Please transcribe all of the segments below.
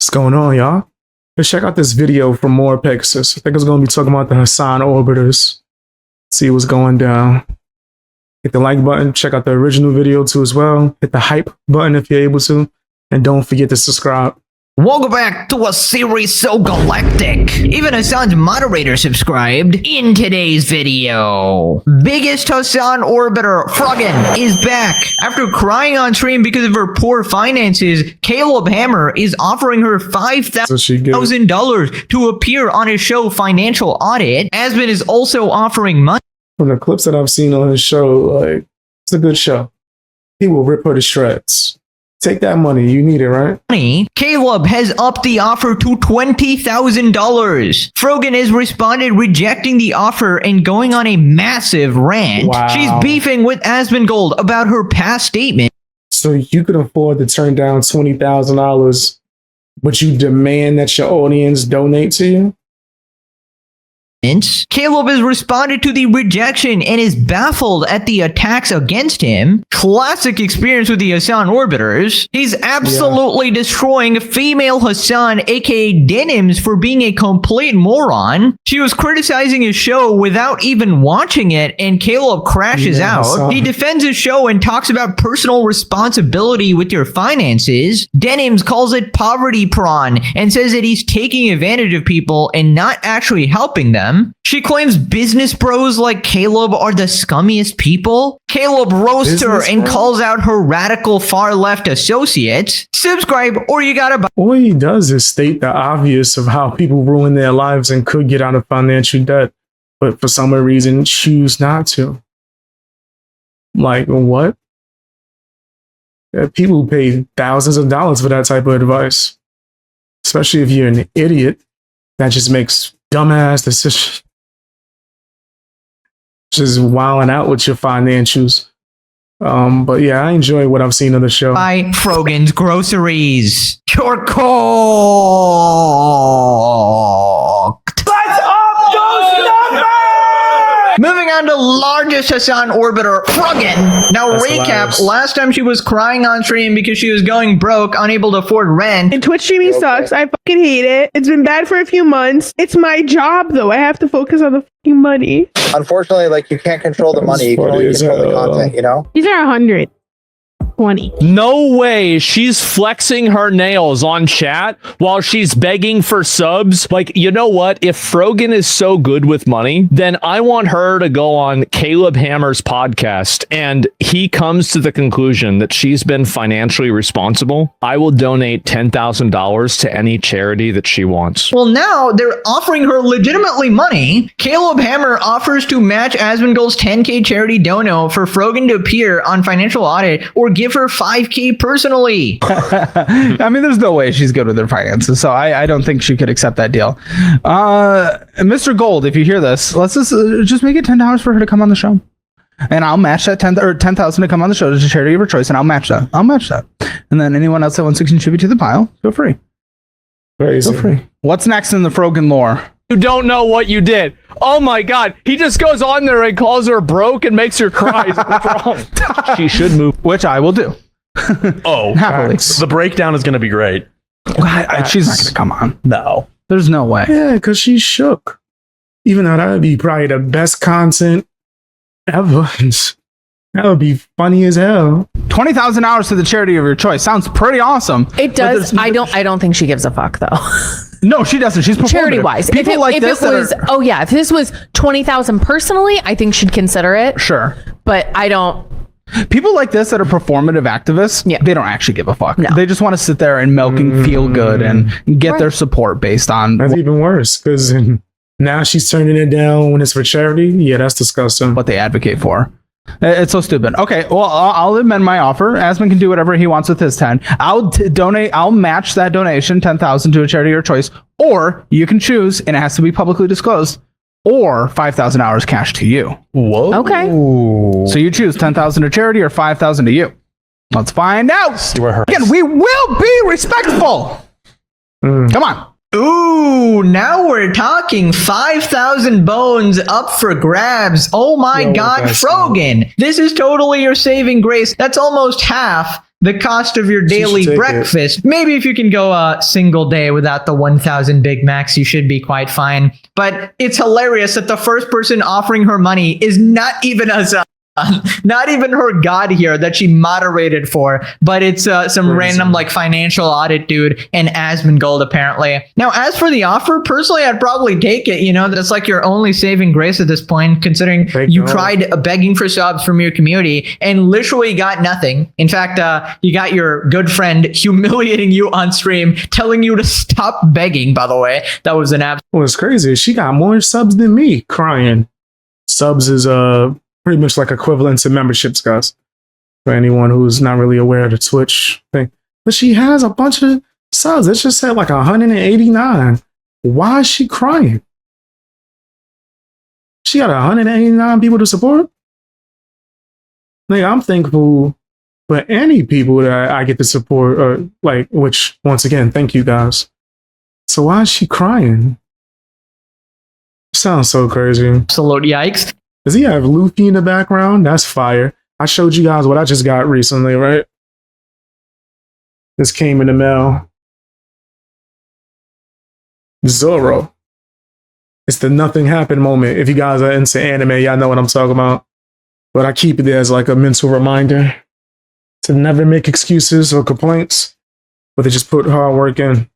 What's going on, y'all? Let's check out this video for more Pegasus. I think it's going to be talking about the Hasan orbiters. See what's going down. Hit the like button. Check out the original video too as well. Hit the hype button if you're able to. And don't forget to subscribe. Welcome back to a series so galactic. Even Hasan's moderator subscribed. In today's video, biggest Hasan orbiter, Froggen, is back. After crying on stream because of her poor finances, Caleb Hammer is offering her $5,000 to appear on his show Financial Audit. Aspen is also offering money. From the clips that I've seen on his show, like, it's a good show. He will rip her to shreds. Take that money. You need it, right? Caleb has upped the offer to $20,000. Froggen has responded rejecting the offer and going on a massive rant. Wow. She's beefing with Asmongold about her past statement. So you could afford to turn down $20,000, but you demand that your audience donate to you? Caleb has responded to the rejection and is baffled at the attacks against him. Classic experience with the Hasan orbiters. He's absolutely destroying female Hasan, aka Denims, for being a complete moron. She was criticizing his show without even watching it, and Caleb crashes out. He defends his show and talks about personal responsibility with your finances. Denims calls it poverty prawn and says that he's taking advantage of people and not actually helping them. She claims business bros like Caleb are the scummiest people. Caleb roasts her and calls out her radical far left associates. Subscribe or you gotta buy. All he does is state the obvious of how people ruin their lives and could get out of financial debt, but for some reason choose not to. Like, what? People pay thousands of dollars for that type of advice, especially if you're an idiot that just makes dumbass decisions, just wilding out with your financials. But yeah, I enjoy what I've seen on the show. Buy Froggen's groceries. You're cooked. Let's up those numbers! Moving on to largest Hasan orbiter, Froggen. Now recap, last time she was crying on stream because she was going broke, unable to afford rent. And Twitch streaming sucks. I fucking hate it. It's been bad for a few months. It's my job though. I have to focus on the fucking money. Unfortunately, like, you can't control the money. You can only control the content, you know? These are 120. No way she's flexing her nails on chat while she's begging for subs. Like, you know what? If Froggen is so good with money, then I want her to go on Caleb Hammer's podcast and he comes to the conclusion that she's been financially responsible. I will donate $10,000 to any charity that she wants. Well, now they're offering her legitimately money. Caleb Hammer offers to match Asmongold's 10K charity dono for Froggen to appear on Financial Audit or give her 5K personally. I mean, there's no way she's good with her finances, so I don't think she could accept that deal. Mr. Gold, if you hear this, let's just make it $10 for her to come on the show, and I'll match that $10,000 to come on the show to charity of her choice, and I'll match that. And then anyone else that wants to contribute to the pile, feel free. Crazy. Feel free. What's next in the Froggen lore? You don't know what you did. Oh my god, he just goes on there and calls her broke and makes her cry. She should move, which I will do. Oh, happily. The breakdown is going to be great. She's not gonna come on. No, there's no way. Yeah, because she's shook. Even though that would be probably the best content ever. That would be funny as hell. $20,000 to the charity of your choice sounds pretty awesome. It does. I don't think she gives a fuck though. No, she doesn't. She's charity wise. If this was $20,000 personally, I think she'd consider it. Sure, but I don't. People like this that are performative activists, they don't actually give a fuck. No. They just want to sit there and milk and feel good and get their support based on. That's even worse because now she's turning it down when it's for charity. Yeah, that's disgusting. What they advocate for. It's so stupid. Okay, well, I'll amend my offer. Asmon can do whatever he wants with his 10. I'll donate. I'll match that donation, 10,000 to a charity of your choice, or you can choose, and it has to be publicly disclosed, or $5,000 cash to you. Whoa. Okay. So you choose 10,000 to charity or 5,000 to you. Let's find out. Again, we will be respectful. Come on. Ooh, now we're talking 5,000 bones up for grabs. Oh my god, Froggen. This is totally your saving grace. That's almost half. the cost of your should daily take it. breakfast. Maybe if you can go a single day without the 1,000 Big Macs, you should be quite fine. But it's hilarious that the first person offering her money is not even not even her god here that she moderated for, but it's some random like financial audit dude and Asmongold apparently. Now, as for the offer, personally, I'd probably take it. You know, that's like your only saving grace at this point, considering you tried begging for subs from your community and literally got nothing. In fact, you got your good friend humiliating you on stream, telling you to stop begging, by the way. That was an app. What's crazy is she got more subs than me, crying. Subs is pretty much like equivalent to memberships, guys. For anyone who's not really aware of the Twitch thing. But she has a bunch of subs. It just said like 189. Why is she crying? She got 189 people to support? Like, I'm thankful for any people that I get to support, or like, which, once again, thank you guys. So why is she crying? Sounds so crazy. Absolute yikes. Does he have Luffy in the background? That's fire. I showed you guys what I just got recently, right? This came in the mail. Zoro. It's the nothing happened moment. If you guys are into anime, y'all know what I'm talking about. But I keep it there as like a mental reminder to never make excuses or complaints, but to just put hard work in.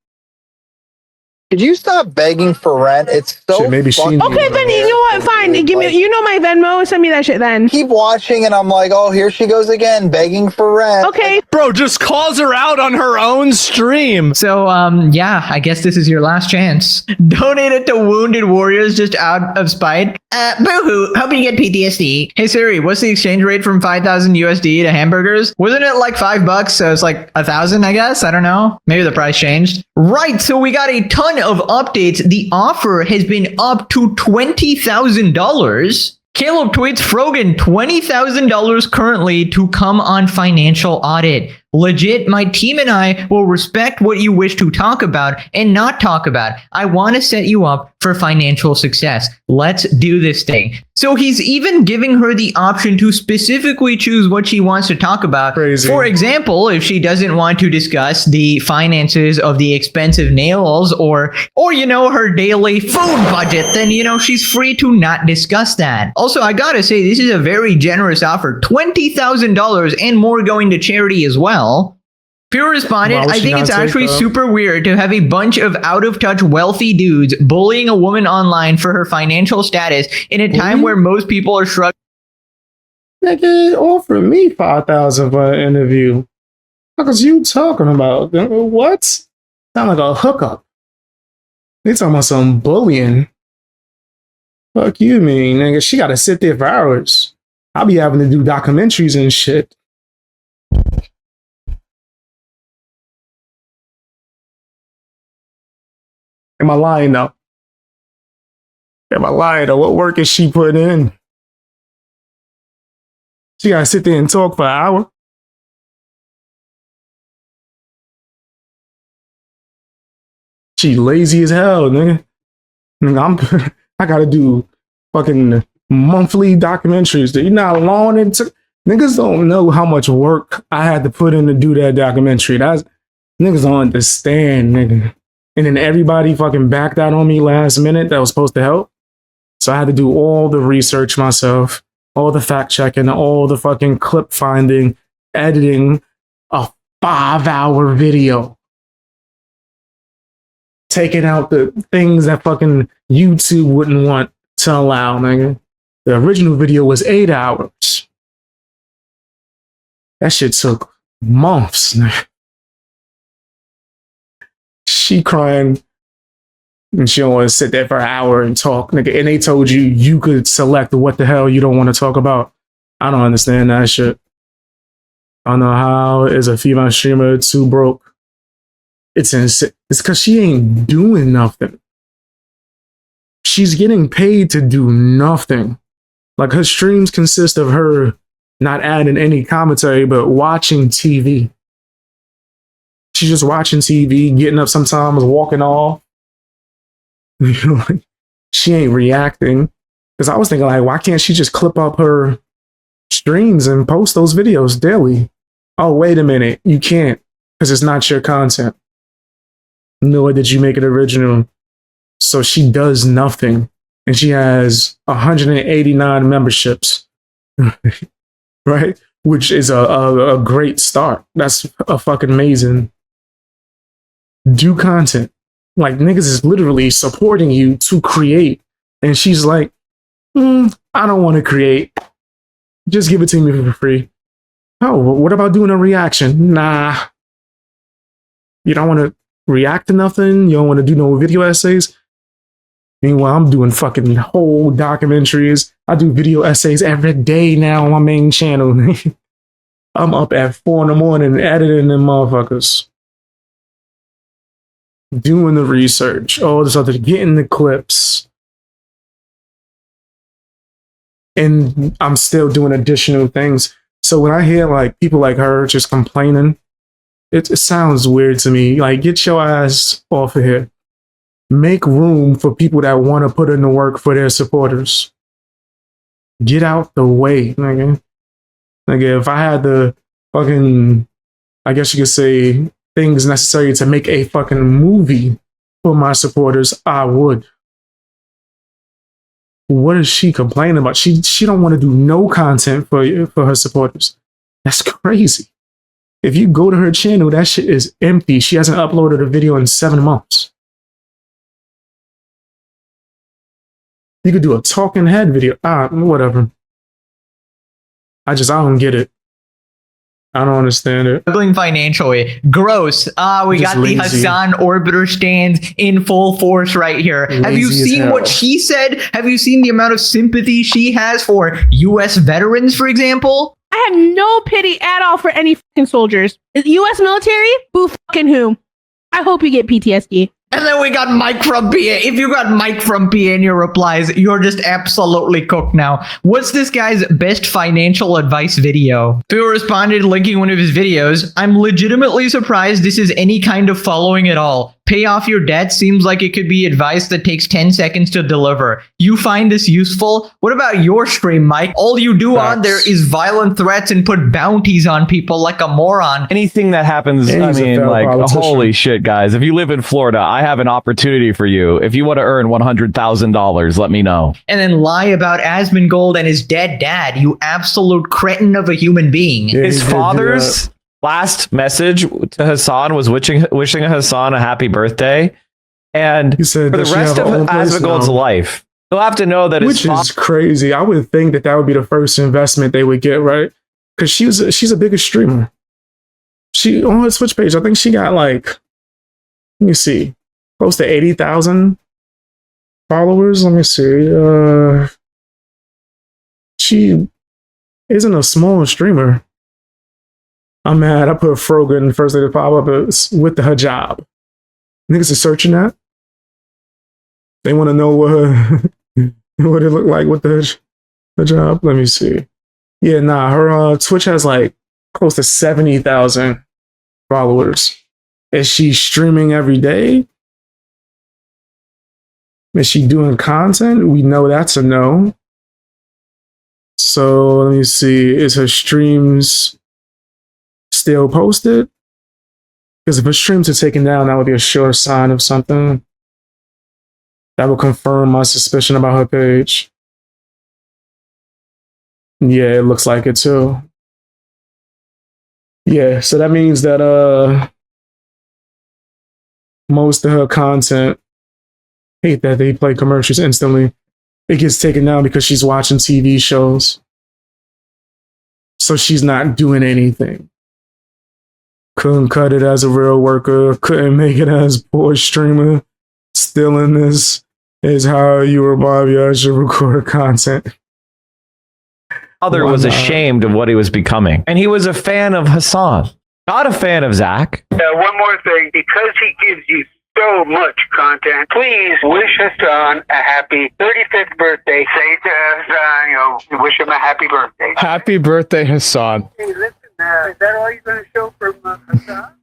Could you stop begging for rent? It's so Shit, maybe she fucking needs Okay, then you know what? Fine. Give me. Like, You know my Venmo. Send me that shit then. keep watching, and I'm like, oh, here she goes again, begging for rent. Okay. Bro, just calls her out on her own stream. So, yeah, I guess this is your last chance. Donate it to Wounded Warriors just out of spite. Boo-hoo, hope you get PTSD. Hey Siri, what's the exchange rate from 5,000 USD to hamburgers? Wasn't it like $5? So it's like 1,000, I guess? I don't know. Maybe the price changed. Right, so we got a ton of updates. The offer has been up to $20,000. Caleb tweets, Frogan, $20,000 currently to come on financial audit. Legit, my team and I will respect what you wish to talk about and not talk about. I want to set you up for financial success. Let's do this thing. So he's even giving her the option to specifically choose what she wants to talk about. Crazy. For example, if she doesn't want to discuss the finances of the expensive nails or you know, her daily food budget, then, you know, she's free to not discuss that. Also, I gotta say, this is a very generous offer. $20,000 and more going to charity as well. Pure responded, Why would I she think not it's take actually that? super weird to have a bunch of out-of-touch wealthy dudes bullying a woman online for her financial status in a time where most people are struggling. Nigga, offer me 5,000 for an interview. What is you talking about? What? Sound like a hookup. They talking about some bullying. Fuck you, mean, nigga. She gotta sit there for hours. I'll be having to do documentaries and shit. Am I lying though? Am I lying though? What work is she putting in? She gotta sit there and talk for an hour. She lazy as hell, nigga. I gotta do fucking monthly documentaries. You know how long it took? Niggas don't know how much work I had to put in to do that documentary. Niggas don't understand, nigga. And then everybody fucking backed out on me last minute that was supposed to help. So I had to do all the research myself, all the fact checking, all the fucking clip finding, editing a 5-hour video. Taking out the things that fucking YouTube wouldn't want to allow, nigga. The original video was 8 hours. That shit took months, nigga. She crying and she don't want to sit there for an hour and talk, nigga. And they told you could select what the hell you don't want to talk about. I don't understand that shit. I don't know how is a female streamer too broke. It's insane. It's because she ain't doing nothing. She's getting paid to do nothing. Like her streams consist of her not adding any commentary, but watching TV. She's just watching TV, getting up sometimes, walking off. She ain't reacting. Because I was thinking, like, why can't she just clip up her streams and post those videos daily? Oh, wait a minute. You can't because it's not your content. Nor did you make it original. So she does nothing. And she has 189 memberships, right? Which is a great start. That's a fucking amazing. Do content. Like, niggas is literally supporting you to create. And she's like, I don't want to create. Just give it to me for free. Oh, what about doing a reaction? Nah. You don't want to react to nothing? You don't want to do no video essays? Meanwhile, I'm doing fucking whole documentaries. I do video essays every day now on my main channel. I'm up at 4 in the morning editing them motherfuckers. Doing the research, all this other, getting the clips. And I'm still doing additional things. So when I hear like people like her just complaining, it sounds weird to me. Like, get your ass off of here. Make room for people that want to put in the work for their supporters. Get out the way, nigga. Like, if I had the fucking, I guess you could say, things necessary to make a fucking movie for my supporters, I would. What is she complaining about? She don't want to do no content for her supporters. That's crazy. If you go to her channel, that shit is empty. She hasn't uploaded a video in 7 months. You could do a talking head video. Whatever. I don't get it. I don't understand it. Struggling financially. Gross. We got lazy. the Hasan Orbiter stands in full force right here. Have you Lazy as seen hell. what she said? Have you seen the amount of sympathy she has for U.S. veterans, for example? I have no pity at all for any fucking soldiers. U.S. military? Boo fucking who? I hope you get PTSD. And then we got Mike from PA. If you got Mike from PA in your replies, you're just absolutely cooked now. What's this guy's best financial advice video? Phil responded linking one of his videos. I'm legitimately surprised this is any kind of following at all. Pay off your debt seems like it could be advice that takes 10 seconds to deliver. You find this useful? What about your stream, Mike? All you do on there is violent threats and put bounties on people like a moron. Anything that happens, And I he's a mean, failed like, politician. holy shit, guys. If you live in Florida, I have an opportunity for you. If you want to earn $100,000, let me know. And then lie about Asmongold and his dead dad, you absolute cretin of a human being. Yeah, His he did do father's last message to Hasan was wishing Hasan a happy birthday. And He said, for the "Does she rest have of her own place Asmongold's now?" life, he'll have to know that Which his is crazy. I would think that would be the first investment they would get, right? Because she's a bigger streamer. She on her Twitch page, I think she got like, let me see, close to 80,000 followers. Let me see. She isn't a small streamer. I'm mad. I put Frogan first thing to pop up is with the hijab. Niggas are searching that. They want to know what it looked like with the hijab. Let me see. Yeah, nah, her Twitch has like close to 70,000 followers. Is she streaming every day? Is she doing content? We know that's a no. So let me see. Is her streams still posted? Because if her streams are taken down, that would be a sure sign of something. That would confirm my suspicion about her page. Yeah, it looks like it too. Yeah, so that means that most of her content, hate that they play commercials instantly, it gets taken down because she's watching TV shows. So she's not doing anything. Couldn't cut it as a real worker, couldn't make it as poor streamer. Still in this is how you or Bobby should record content. father Why was not? ashamed of what he was becoming. And he was a fan of Hasan, not a fan of Zach. One more thing, because he gives you so much content, please wish Hasan a happy 35th birthday. Say to Hasan, wish him a happy birthday. Happy birthday, Hasan. Hey, listen, is that all you're going to show from Hasan?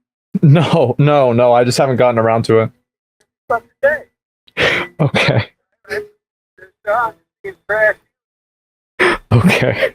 No. I just haven't gotten around to it. From today. Okay. Hasan is trash. Okay.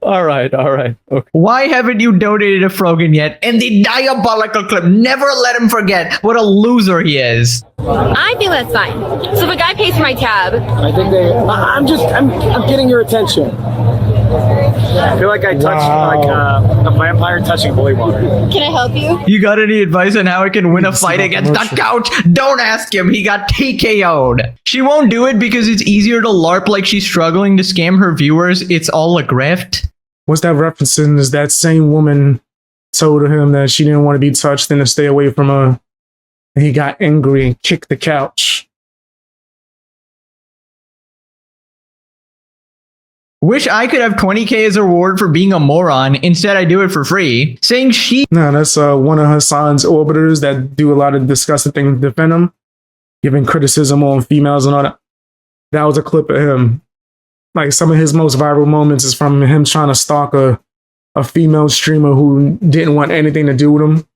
All right. Okay. Why haven't you donated to Frogan yet? And the diabolical clip. Never let him forget what a loser he is. I think that's fine. So if a guy pays for my tab, I think I'm getting your attention. I feel like I touched a vampire touching holy water. can I help you? You got any advice on how I can win a fight against the couch? Don't ask him. He got TKO'd. She won't do it because it's easier to LARP like she's struggling to scam her viewers. It's all a grift. What's that referencing? Is that same woman told him that she didn't want to be touched and to stay away from her. And he got angry and kicked the couch. Wish I could have 20k as a reward for being a moron. Instead, I do it for free. Saying she... No, that's one of Hasan's orbiters that do a lot of disgusting things to defend him. Giving criticism on females and all that. That was a clip of him. Like, some of his most viral moments is from him trying to stalk a female streamer who didn't want anything to do with him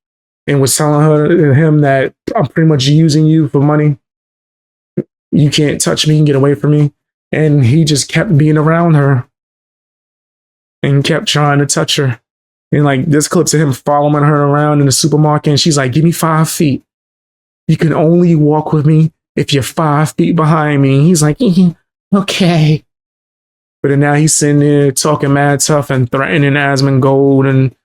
and was telling him that I'm pretty much using you for money. You can't touch me and get away from me. And he just kept being around her and kept trying to touch her. And like this clip's of him following her around in the supermarket. And she's like, give me 5 feet. You can only walk with me if you're 5 feet behind me. He's like, okay. But then now he's sitting there talking mad tough and threatening Asmongold, and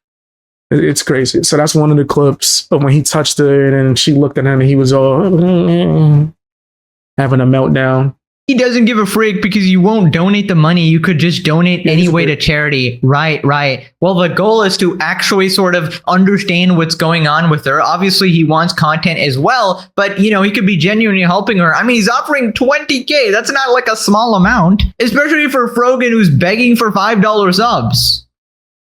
it's crazy. So that's one of the clips of when he touched her and she looked at him and he was all having a meltdown. He doesn't give a freak because you won't donate the money. You could just donate anyway to charity. Right. Well, the goal is to actually sort of understand what's going on with her. Obviously, he wants content as well, but, you know, he could be genuinely helping her. I mean, he's offering 20k. That's not like a small amount, especially for Frogan, who's begging for $5 subs.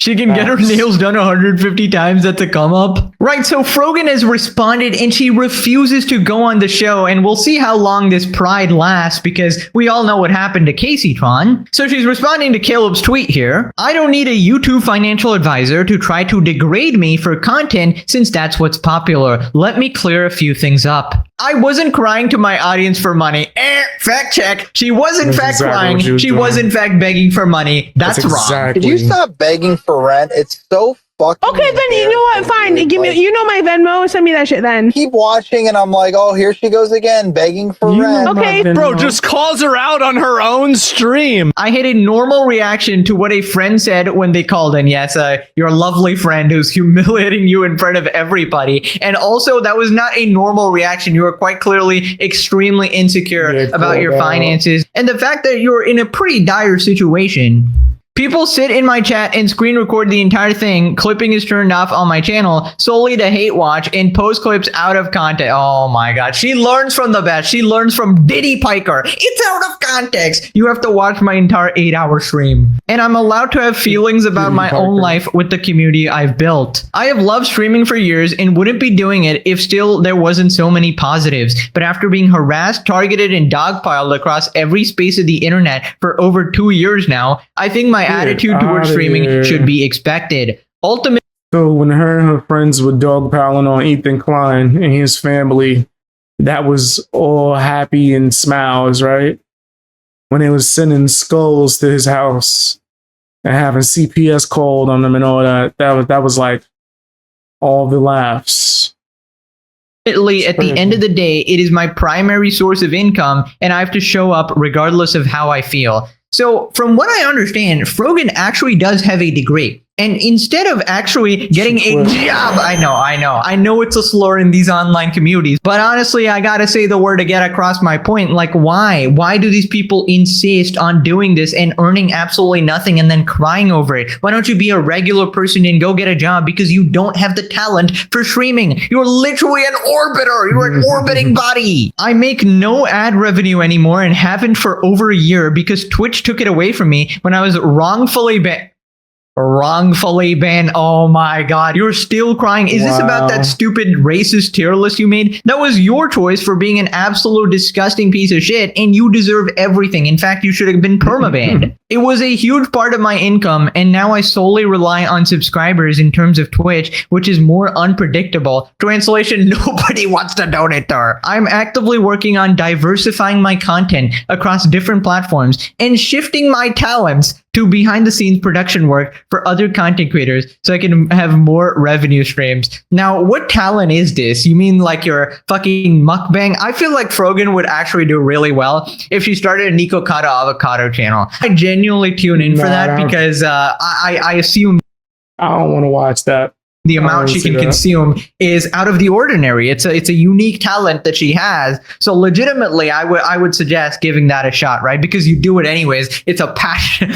She can get her nails done 150 times. That's a come up. Right, so Frogan has responded and she refuses to go on the show, and we'll see how long this pride lasts because we all know what happened to Casey Tron. So she's responding to Caleb's tweet here. I don't need a YouTube financial advisor to try to degrade me for content since that's what's popular. Let me clear a few things up. I wasn't crying to my audience for money. Fact check. She was in fact crying. She was in fact begging for money. That's wrong. Could you stop begging for rent? It's so fucking Okay, then you know what? Fine. Give me. You know my Venmo. Send me that shit then. Keep watching, and I'm like, oh, here she goes again, begging for rent. Okay, bro, just calls her out on her own stream. I had a normal reaction to what a friend said when they called in. Yes, your lovely friend who's humiliating you in front of everybody. And also, that was not a normal reaction. You were quite clearly extremely insecure about your finances and the fact that you're in a pretty dire situation. People sit in my chat and screen record the entire thing. Clipping is turned off on my channel solely to hate watch and post clips out of context. Oh my god. She learns from the best. She learns from Diddy Piker. It's out of context. You have to watch my entire 8-hour stream. And I'm allowed to have feelings about my own life with the community I've built. I have loved streaming for years and wouldn't be doing it if still there wasn't so many positives. But after being harassed, targeted, and dogpiled across every space of the internet for over 2 years now, I think my attitude towards streaming should be expected. Ultimately, so when her and her friends were dogpiling on Ethan Klein and his family, that was all happy and smiles, right? When they was sending skulls to his house and having CPS called on them and all that, that was like all the laughs. at the end of the day, it is my primary source of income, and I have to show up regardless of how I feel. So from what I understand, Frogan actually does have a degree. And instead of actually getting a job, I know it's a slur in these online communities, but honestly, I gotta say the word to get across my point. Like, why? Why do these people insist on doing this and earning absolutely nothing and then crying over it? Why don't you be a regular person and go get a job because you don't have the talent for streaming? You're literally an orbiter. You're an orbiting body. I make no ad revenue anymore and haven't for over a year because Twitch took it away from me when I was wrongfully banned. Oh my god, you're still crying. Is this about that stupid racist tier list you made? That was your choice for being an absolute disgusting piece of shit, and you deserve everything. In fact, you should have been permabanned. It was a huge part of my income, and now I solely rely on subscribers in terms of Twitch, which is more unpredictable. Translation, nobody wants to donate to her. I'm actively working on diversifying my content across different platforms and shifting my talents to behind the scenes production work for other content creators so I can have more revenue streams. Now, what talent is this? You mean like your fucking mukbang? I feel like Frogan would actually do really well if she started a Nico Kata Avocado channel. I genuinely tune in for that because I assume I don't want to watch that. The amount she can consume is out of the ordinary. It's a unique talent that she has. So legitimately, I would suggest giving that a shot, right? Because you do it anyways. It's a passion.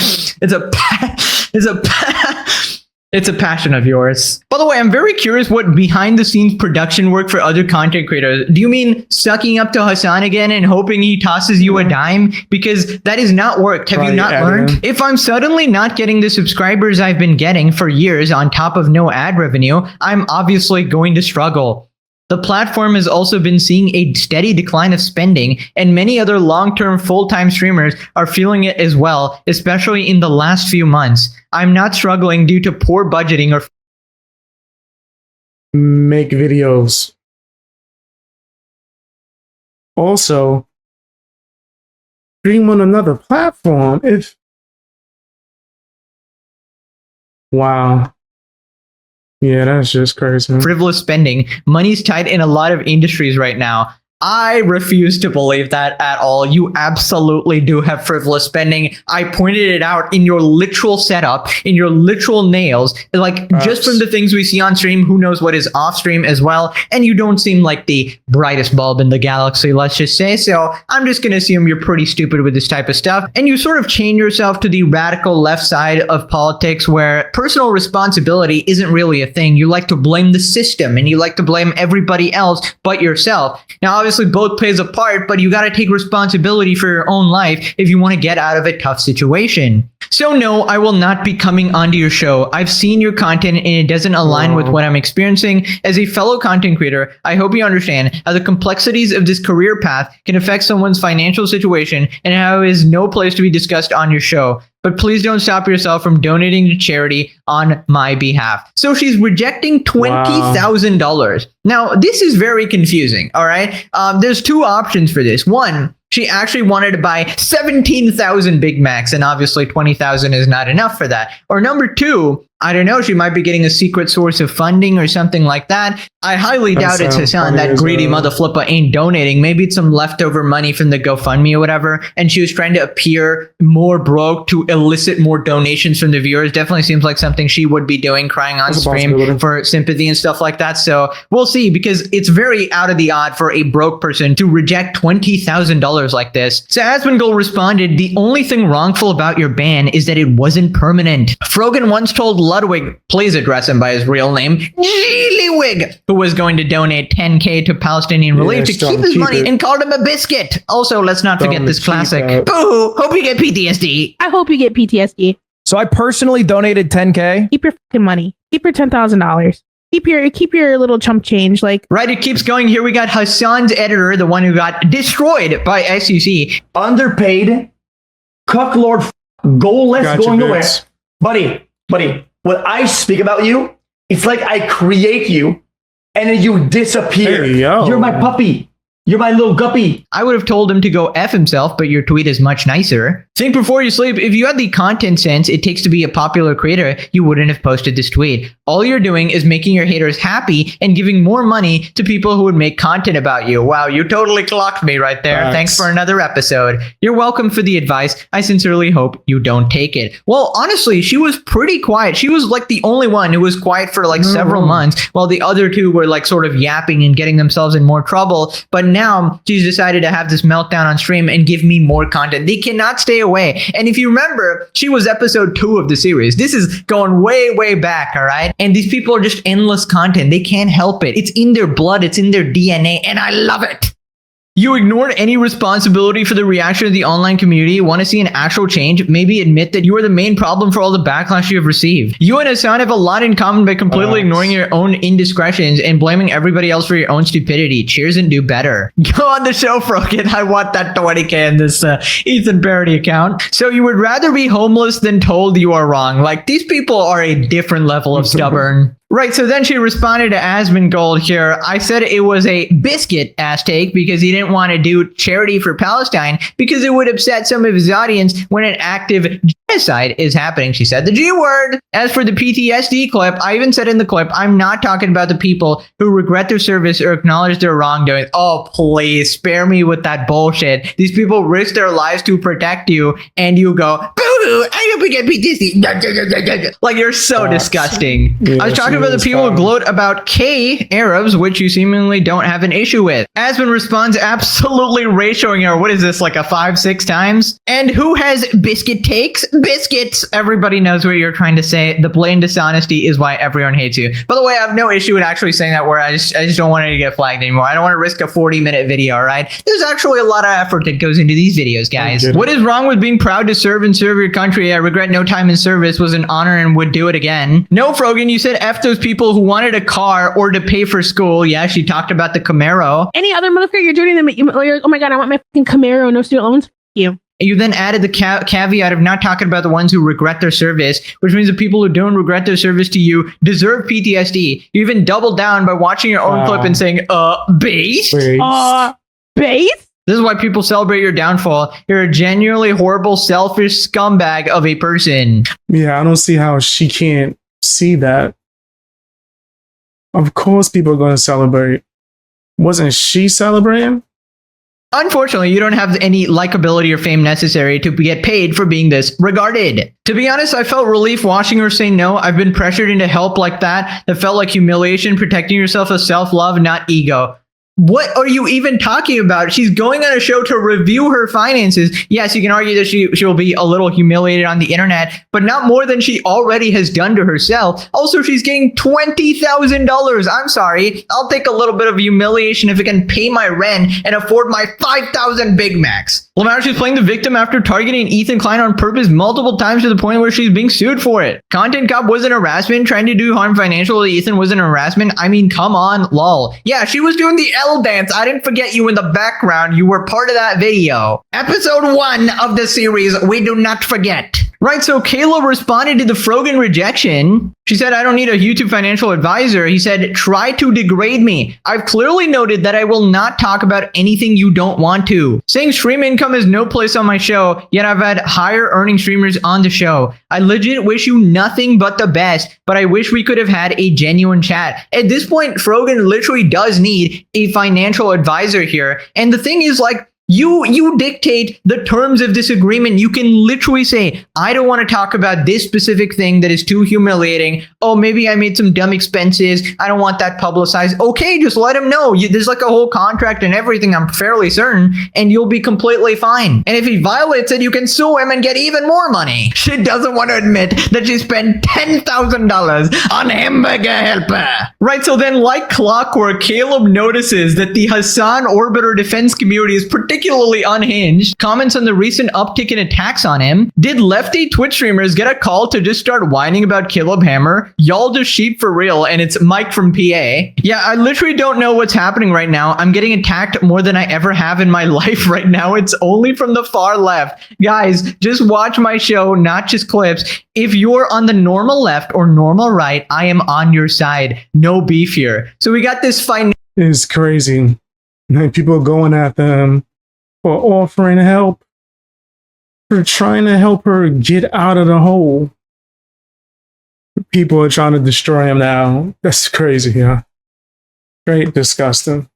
It's a passion of yours. By the way, I'm very curious what behind the scenes production work for other content creators. Do you mean sucking up to Hasan again and hoping he tosses you a dime? Because that has not worked. Have you not learned? If I'm suddenly not getting the subscribers I've been getting for years on top of no ad revenue, I'm obviously going to struggle. The platform has also been seeing a steady decline of spending, and many other long-term full-time streamers are feeling it as well, especially in the last few months. I'm not struggling due to poor budgeting or make videos. Also, stream on another platform. Wow. Yeah, that's just crazy. Frivolous spending. Money's tight in a lot of industries right now. I refuse to believe that at all. You absolutely do have frivolous spending. I pointed it out in your literal setup, in your literal nails. Like, just from the things we see on stream, who knows what is off stream as well. And you don't seem like the brightest bulb in the galaxy, let's just say. So I'm just going to assume you're pretty stupid with this type of stuff. And you sort of chain yourself to the radical left side of politics where personal responsibility isn't really a thing. You like to blame the system and you like to blame everybody else but yourself. Now, obviously both plays a part, but you got to take responsibility for your own life if you want to get out of a tough situation. So no, I will not be coming onto your show. I've seen your content and it doesn't align with what I'm experiencing. As a fellow content creator, I hope you understand how the complexities of this career path can affect someone's financial situation and how it is no place to be discussed on your show. But please don't stop yourself from donating to charity on my behalf. So she's rejecting $20,000. Now, this is very confusing, all right? There's two options for this. One, she actually wanted to buy 17,000 Big Macs, and obviously 20,000 is not enough for that. Or number two, I don't know, she might be getting a secret source of funding or something like that. I highly doubt it's Hasan, that greedy mother flipper ain't donating. Maybe it's some leftover money from the GoFundMe or whatever, and she was trying to appear more broke to elicit more donations from the viewers. Definitely seems like something she would be doing, crying on stream for sympathy and stuff like that. So we'll see, because it's very out of the odd for a broke person to reject $20,000 like this. So Asmongold responded, the only thing wrongful about your ban is that it wasn't permanent. Frogan once told Ludwig, please address him by his real name, Gilliwig, who was going to donate 10K to Palestinian relief to keep his money, and called him a biscuit. Also, let's not forget this classic. Boo! Hope you get PTSD. I hope you get PTSD. So I personally donated 10K. Keep your fucking money. Keep your $10,000. Keep your little chump change. Like, right, it keeps going. Here we got Hasan's editor, the one who got destroyed by SEC. Underpaid, cucklord, goalless, going nowhere. Buddy, when I speak about you, it's like I create you and then you disappear. Hey, yo. You're my puppy. You're my little guppy. I would have told him to go F himself, but your tweet is much nicer. Think before you sleep. If you had the content sense it takes to be a popular creator, you wouldn't have posted this tweet. All you're doing is making your haters happy and giving more money to people who would make content about you. Wow, you totally clocked me right there. Thanks for another episode. You're welcome for the advice. I sincerely hope you don't take it. Well, honestly, she was pretty quiet. She was like the only one who was quiet for like several months, while the other two were like sort of yapping and getting themselves in more trouble. But now she's decided to have this meltdown on stream and give me more content. They cannot stay away. And if you remember, she was episode 2 of the series. This is going way, way back, all right? And these people are just endless content. They can't help it. It's in their blood. It's in their DNA. And I love it. You ignored any responsibility for the reaction of the online community. Want to see an actual change? Maybe admit that you are the main problem for all the backlash you have received. You and Hasan have a lot in common by completely ignoring your own indiscretions and blaming everybody else for your own stupidity. Cheers and do better. Go on the show, Frogan. I want that 20K in this Ethan Parody account. So you would rather be homeless than told you are wrong. Like, these people are a different level of stubborn. Right, so then she responded to Asmongold here. I said it was a biscuit ass take because he didn't want to do charity for Palestine because it would upset some of his audience when an active genocide is happening. She said the G word. As for the PTSD clip, I even said in the clip, I'm not talking about the people who regret their service or acknowledge their wrongdoing. Oh, please spare me with that bullshit. These people risk their lives to protect you and you go, boo-hoo, I hope we get PTSD. Like, you're so disgusting. Yeah, I was talking about the people who gloat about K Arabs, which you seemingly don't have an issue with. Asmon responds, absolutely ratioing her. What is this, like a 5-6 times? And who has biscuit takes? Biscuits. Everybody knows what you're trying to say. The blatant dishonesty is why everyone hates you. By the way, I have no issue with actually saying that word. I just don't want it to get flagged anymore. I don't want to risk a 40-minute video, all right? There's actually a lot of effort that goes into these videos, guys. What is wrong with being proud to serve and serve your country? I regret no time in service was an honor and would do it again. No, Frogan, you said F those people who wanted a car or to pay for school. Yeah, she talked about the Camaro. Any other motherfucker you're joining them, you're like, oh my God, I want my fucking Camaro, no student loans. You. You then added the caveat of not talking about the ones who regret their service, which means the people who don't regret their service to you deserve PTSD. You even doubled down by watching your own clip and saying, base? Base? This is why people celebrate your downfall. You're a genuinely horrible, selfish scumbag of a person. Yeah, I don't see how she can't see that. Of course people are going to celebrate. Wasn't she celebrating? Unfortunately, you don't have any likability or fame necessary to get paid for being this regarded. To be honest, I felt relief watching her say no. I've been pressured into help like that. That felt like humiliation. Protecting yourself is self-love, not ego. What are you even talking about? She's going on a show to review her finances. Yes, you can argue that she will be a little humiliated on the internet, but not more than she already has done to herself. Also, she's getting $20,000. I'm sorry. I'll take a little bit of humiliation if it can pay my rent and afford my 5,000 Big Macs. Lamar, she's playing the victim after targeting Ethan Klein on purpose multiple times to the point where she's being sued for it. Content Cop was an harassment. Trying to do harm financial to Ethan was an harassment. I mean, come on, lol. Yeah, she was doing the dance. I didn't forget you in the background. You were part of that video. Episode 1 of the series, we do not forget. Right, so Kayla responded to the Frogan rejection. She said, I don't need a YouTube financial advisor. He said, try to degrade me. I've clearly noted that I will not talk about anything you don't want to. Saying stream income has no place on my show, yet I've had higher earning streamers on the show. I legit wish you nothing but the best, but I wish we could have had a genuine chat. At this point, Frogan literally does need a financial advisor here. And the thing is, like, you dictate the terms of this agreement. You can literally say, I don't want to talk about this specific thing that is too humiliating. Oh, maybe I made some dumb expenses. I don't want that publicized. Okay, just let him know. There's like a whole contract and everything, I'm fairly certain, and you'll be completely fine. And if he violates it, you can sue him and get even more money. She doesn't want to admit that she spent $10,000 on hamburger helper. Right, so then like clockwork, Caleb notices that the Hasan Orbiter defense community is particularly unhinged, comments on the recent uptick in attacks on him. Did lefty Twitch streamers get a call to just start whining about Caleb Hammer? Y'all just sheep for real, and it's Mike from PA. Yeah, I literally don't know what's happening right now. I'm getting attacked more than I ever have in my life right now. It's only from the far left. Guys, just watch my show, not just clips. If you're on the normal left or normal right, I am on your side. No beef here. So we got this It's crazy. Like, people going at them for offering help, for trying to help her get out of the hole. People are trying to destroy him now. That's crazy, yeah. Straight disgusting.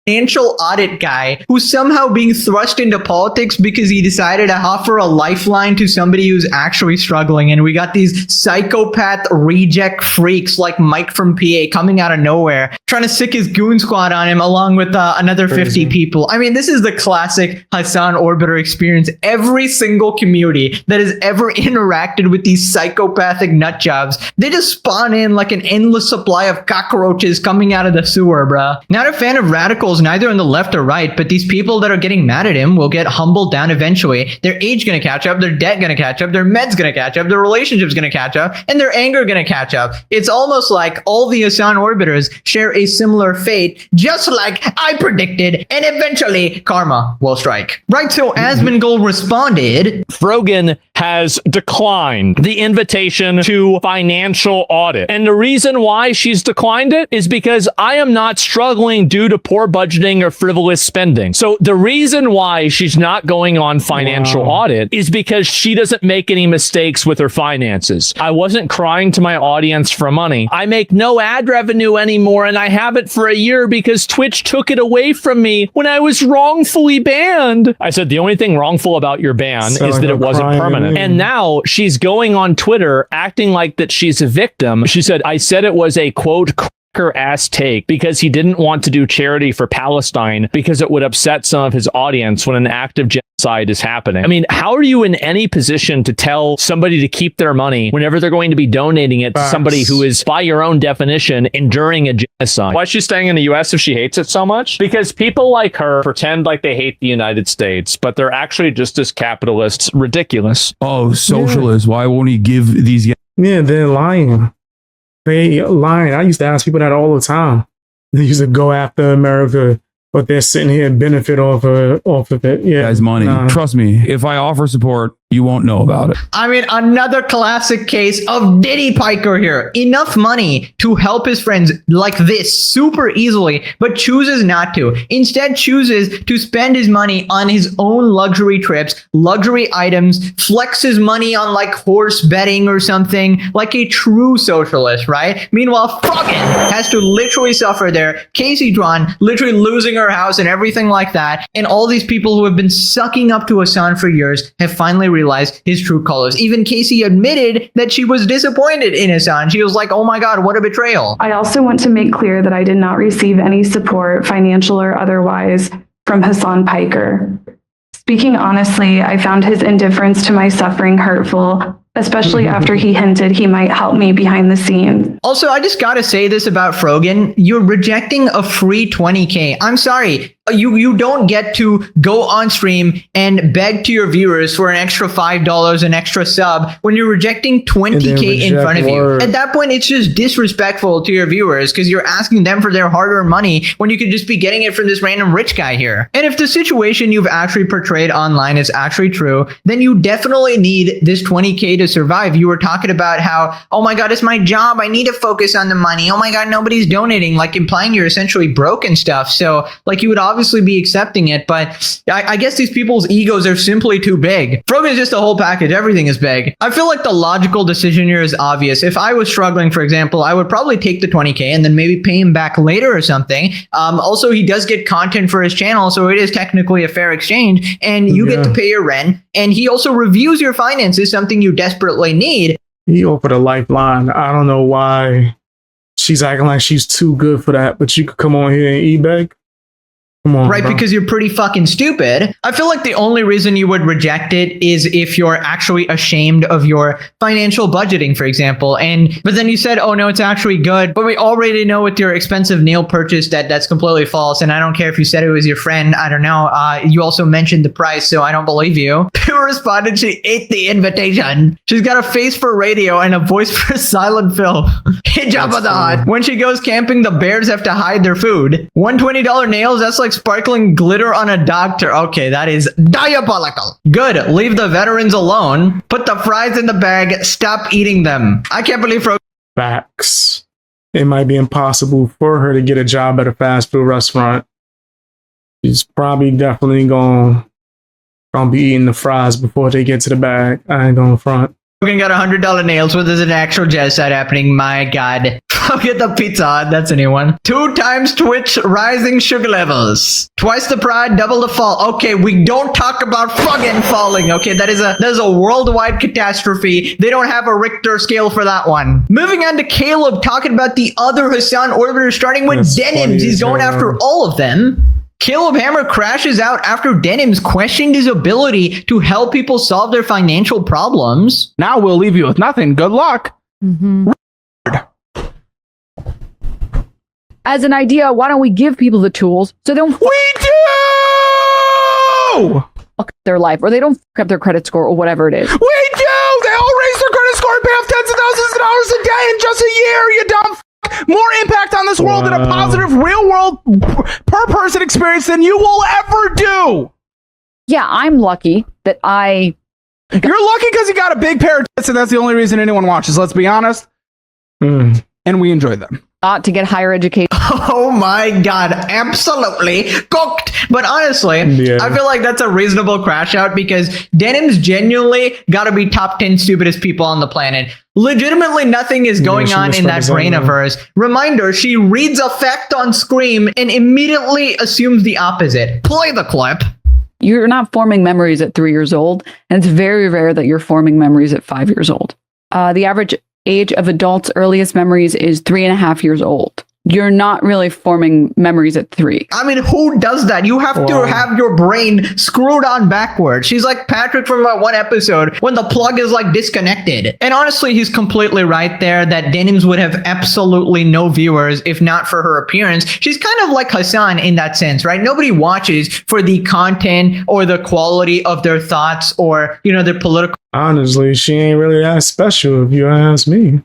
Financial audit guy who's somehow being thrust into politics because he decided to offer a lifeline to somebody who's actually struggling. And we got these psychopath reject freaks like Mike from PA coming out of nowhere, trying to sick his goon squad on him along with another 50 people. I mean, this is the classic Hasan Orbiter experience. Every single community that has ever interacted with these psychopathic nut jobs, they just spawn in like an endless supply of cockroaches coming out of the sewer, bruh. Not a fan of radicals assholes neither on the left or right, but these people that are getting mad at him will get humbled down eventually. Their age gonna catch up, their debt gonna catch up, their meds gonna catch up, their relationship's gonna catch up, and their anger gonna catch up. It's almost like all the Hasan orbiters share a similar fate, just like I predicted, and eventually karma will strike. Right, so Asmongold responded, Frogan has declined the invitation to financial audit. And the reason why she's declined it is because I am not struggling due to poor budgeting or frivolous spending. So the reason why she's not going on financial audit is because she doesn't make any mistakes with her finances. I wasn't crying to my audience for money. I make no ad revenue anymore, and I haven't for a year because Twitch took it away from me when I was wrongfully banned. I said the only thing wrongful about your ban is that it wasn't permanent. And now she's going on Twitter acting like that she's a victim. She said, I said it was a quote ass take because he didn't want to do charity for Palestine because it would upset some of his audience when an act of genocide is happening. I mean, how are you in any position to tell somebody to keep their money whenever they're going to be donating it to somebody who is, by your own definition, enduring a genocide? Why is she staying in the US if she hates it so much? Because people like her pretend like they hate the United States, but they're actually just as capitalists. Ridiculous. Oh, socialist. Why won't he give these? Yeah, they're lying. They lying. I used to ask people that all the time. They used to go after America, but they're sitting here and benefit off of it. Yeah, guys, money. Trust me, if I offer support, you won't know about it. I mean, another classic case of Diddy Piker here. Enough money to help his friends like this super easily, but chooses not to. Instead chooses to spend his money on his own luxury trips, luxury items, flex his money on like horse betting or something, like a true socialist, right? Meanwhile, Frogan has to literally suffer there. Casey Drawn literally losing her house and everything like that. And all these people who have been sucking up to Hasan for years have finally realized his true colors. Even Casey admitted that she was disappointed in Hasan. She was like, oh my God, what a betrayal. I also want to make clear that I did not receive any support, financial or otherwise, from Hasan Piker. Speaking honestly, I found his indifference to my suffering hurtful, especially after he hinted he might help me behind the scenes. Also, I just gotta say this about Frogan. You're rejecting a free 20K. I'm sorry. You don't get to go on stream and beg to your viewers for an extra $5, an extra sub, when you're rejecting 20K in front of you. At that point, it's just disrespectful to your viewers because you're asking them for their hard-earned money when you could just be getting it from this random rich guy here. And if the situation you've actually portrayed online is actually true, then you definitely need this 20K to survive. You were talking about how, oh my God, it's my job. I need to focus on the money. Oh my God, nobody's donating, like implying you're essentially broke and stuff. So like you would obviously be accepting it, but I guess these people's egos are simply too big. Frogan is just a whole package. Everything is big. I feel like the logical decision here is obvious. If I was struggling, for example, I would probably take the 20K and then maybe pay him back later or something. Also, he does get content for his channel, so it is technically a fair exchange, and you get to pay your rent, and he also reviews your finances, something you desperately need. He offered a lifeline. I don't know why she's acting like she's too good for that, but you could come on here and e-beg. Come on, right, bro. Because you're pretty fucking stupid. I feel like the only reason you would reject it is if you're actually ashamed of your financial budgeting, for example. But then you said, oh no, it's actually good. But we already know with your expensive nail purchase that's completely false. And I don't care if you said it was your friend. I don't know. You also mentioned the price, so I don't believe you. People responded she ate the invitation. She's got a face for radio and a voice for silent film. Hijab of the hut. When she goes camping, the bears have to hide their food. $120 nails, that's like sparkling glitter on a doctor. Okay, that is diabolical. Good. Leave the veterans alone. Put the fries in the bag. Stop eating them. I can't believe facts. It might be impossible for her to get a job at a fast food restaurant. She's probably definitely gonna be eating the fries before they get to the bag. I ain't going front. Frogan got $100 nails. So there's an actual genocide happening. My God. Get the Pizza Hut. That's a new one. 2 times Twitch rising sugar levels. Twice the pride, double the fall. Okay, we don't talk about Frogan falling. Okay, that is a worldwide catastrophe. They don't have a Richter scale for that one. Moving on to Caleb talking about the other Hasan orbiter, starting with Denims. He's going after all of them. Caleb Hammer crashes out after Denims questioned his ability to help people solve their financial problems. Now we'll leave you with nothing. Good luck. as an idea, why don't we give people the tools so they don't fuck up their life, or they don't fuck up their credit score, or whatever it is. We do! They all raise their credit score and pay off tens of thousands of dollars a day in just a year, you dumb fuck. More impact on this world in a positive, real world, per person experience than you will ever do. Yeah, I'm lucky that I... You're lucky because you got a big pair of tits, and that's the only reason anyone watches, let's be honest. And we enjoy them. To get higher education. Oh my god, absolutely cooked. But honestly, I feel like that's a reasonable crash out because Denim's genuinely gotta be top 10 stupidest people on the planet. Legitimately nothing is going on in that brainiverse. Reminder, she reads a fact on Scream and immediately assumes the opposite. Play the clip. You're not forming memories at 3 years old, and it's very rare that you're forming memories at 5 years old. The average age of adults' earliest memories is 3.5 years old. You're not really forming memories at 3. I mean, who does that? You have to have your brain screwed on backwards. She's like Patrick from that one episode when the plug is like disconnected. And honestly, he's completely right there that Denims would have absolutely no viewers if not for her appearance. She's kind of like Hasan in that sense, right? Nobody watches for the content or the quality of their thoughts or, you know, their political. Honestly, she ain't really that special if you ask me.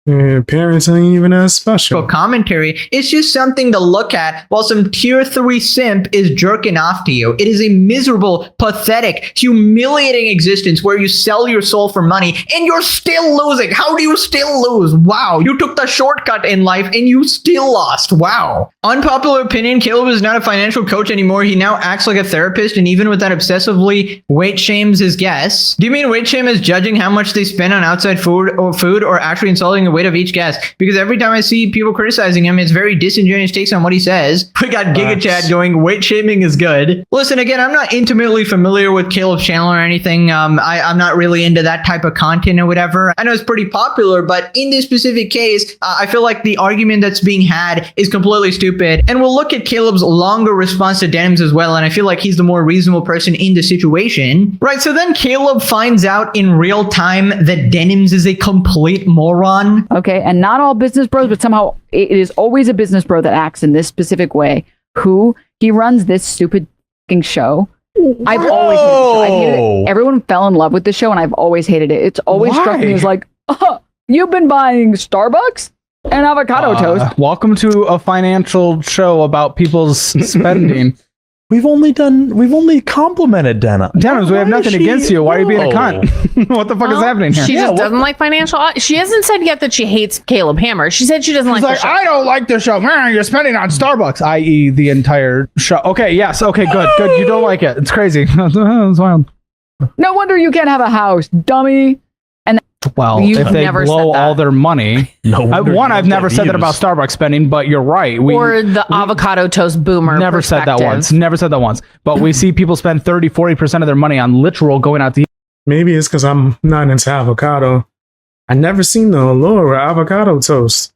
Parents ain't even as special. Commentary. It's just something to look at while some tier 3 simp is jerking off to you. It is a miserable, pathetic, humiliating existence where you sell your soul for money and you're still losing. How do you still lose? Wow. You took the shortcut in life and you still lost. Wow. Unpopular opinion, Caleb is not a financial coach anymore. He now acts like a therapist, and even with that obsessively weight shames his guests. Do you mean weight shame is judging how much they spend on outside food or actually insulting the weight of each guest? Because every time I see people criticizing him, it's very disingenuous takes on what he says. We got Giga Chat going, weight shaming is good. Listen, again, I'm not intimately familiar with Caleb's channel or anything. I'm not really into that type of content or whatever. I know it's pretty popular, but in this specific case, I feel like the argument that's being had is completely stupid. And we'll look at Caleb's longer response to Denims as well, and I feel like he's the more reasonable person in the situation. Right, so then Caleb finds out in real time that Denims is a complete moron. Okay, and not all business bros, but somehow it is always a business bro that acts in this specific way. He runs this stupid fucking show. I've always hated the show. I've hated it. Everyone fell in love with the show, and I've always hated it. It's always struck me as like, you've been buying Starbucks and avocado toast. Welcome to a financial show about people's spending. We've only complimented Denims. We have nothing against you. Why are you being a cunt? What the fuck is happening here? She just doesn't like financial. She hasn't said yet that she hates Caleb Hammer. She said she doesn't like the show. I don't like the show. Man, you're spending on Starbucks, i.e. the entire show. Okay, yes. Okay, good. You don't like it. It's crazy. It's wild. No wonder you can't have a house, dummy. And well, if they blow all their money. I've never said that about Starbucks spending, but you're right. Or the avocado toast boomer. Never said that once. But we see people spend 30-40% of their money on literal going out to eat. Maybe it's because I'm not into avocado. I never seen the allure of avocado toast.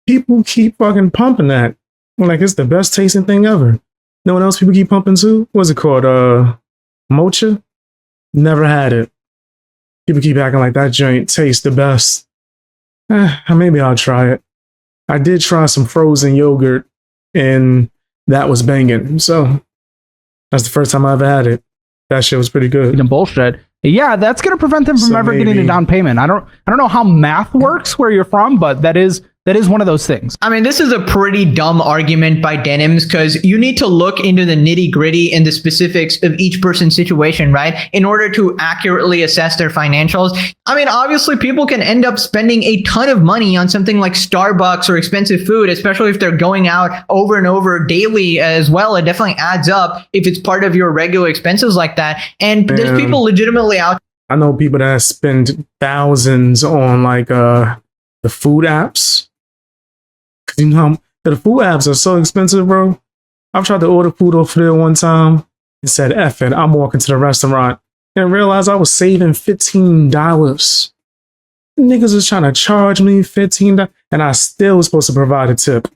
People keep fucking pumping that. Like it's the best tasting thing ever. No one else people keep pumping too? What's it called? Mocha? Never had it. People keep acting like that joint tastes the best. Maybe I'll try it. I did try some frozen yogurt, and that was banging. So that's the first time I ever had it. That shit was pretty good. Eating bullshit. Yeah, that's gonna prevent them from ever getting a down payment. I don't know how math works where you're from, but that is one of those things. I mean, this is a pretty dumb argument by Denims because you need to look into the nitty gritty and the specifics of each person's situation, right? In order to accurately assess their financials. I mean, obviously people can end up spending a ton of money on something like Starbucks or expensive food, especially if they're going out over and over daily as well. It definitely adds up if it's part of your regular expenses like that. And there's people legitimately out. I know people that spend thousands on like the food apps. You know, the food apps are so expensive, bro. I've tried to order food off there one time and said, F it, I'm walking to the restaurant and realized I was saving $15. Niggas was trying to charge me $15 and I still was supposed to provide a tip.